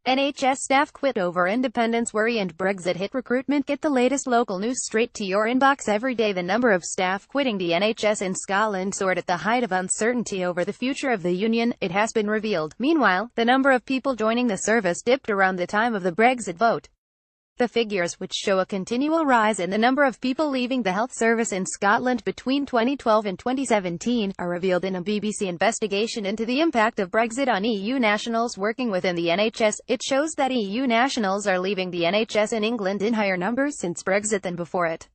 NHS staff quit over independence worry and Brexit hit recruitment. Get the latest local news straight to your inbox every day. The number of staff quitting the NHS in Scotland soared at the height of uncertainty over the future of the union, it has been revealed. Meanwhile, the number of people joining the service dipped around the time of the Brexit vote. The figures, which show a continual rise in the number of people leaving the health service in Scotland between 2012 and 2017, are revealed in a BBC investigation into the impact of Brexit on EU nationals working within the NHS. It shows that EU nationals are leaving the NHS in England in higher numbers since Brexit than before it.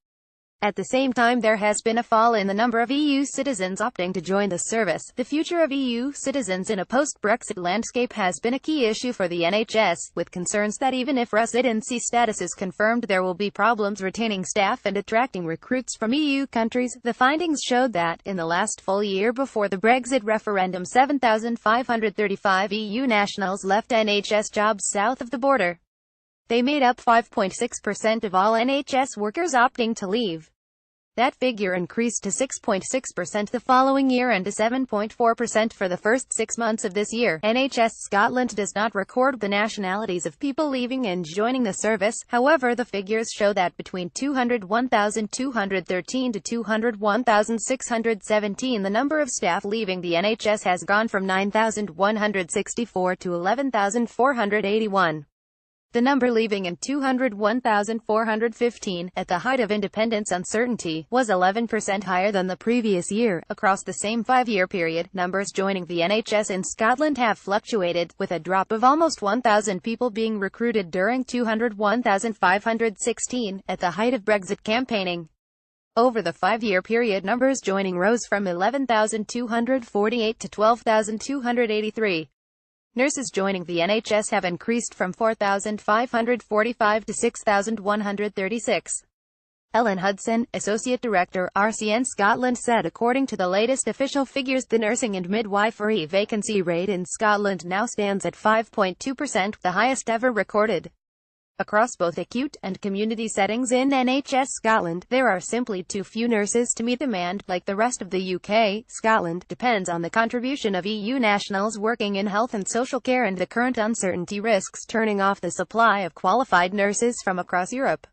At the same time, there has been a fall in the number of EU citizens opting to join the service. The future of EU citizens in a post-Brexit landscape has been a key issue for the NHS, with concerns that even if residency status is confirmed, there will be problems retaining staff and attracting recruits from EU countries. The findings showed that, in the last full year before the Brexit referendum, 7,535 EU nationals left NHS jobs south of the border. They made up 5.6% of all NHS workers opting to leave. That figure increased to 6.6% the following year and to 7.4% for the first 6 months of this year. NHS Scotland does not record the nationalities of people leaving and joining the service. However, the figures show that between 201,213 to 201,617, the number of staff leaving the NHS has gone from 9,164 to 11,481. The number leaving in 201,415, at the height of independence uncertainty, was 11% higher than the previous year. Across the same 5-year period, numbers joining the NHS in Scotland have fluctuated, with a drop of almost 1,000 people being recruited during 201,516, at the height of Brexit campaigning. Over the 5-year period, numbers joining rose from 11,248 to 12,283. Nurses joining the NHS have increased from 4,545 to 6,136. Ellen Hudson, Associate Director, RCN Scotland, said according to the latest official figures, the nursing and midwifery vacancy rate in Scotland now stands at 5.2%, the highest ever recorded. Across both acute and community settings in NHS Scotland, there are simply too few nurses to meet demand. Like the rest of the UK, Scotland depends on the contribution of EU nationals working in health and social care, and the current uncertainty risks turning off the supply of qualified nurses from across Europe.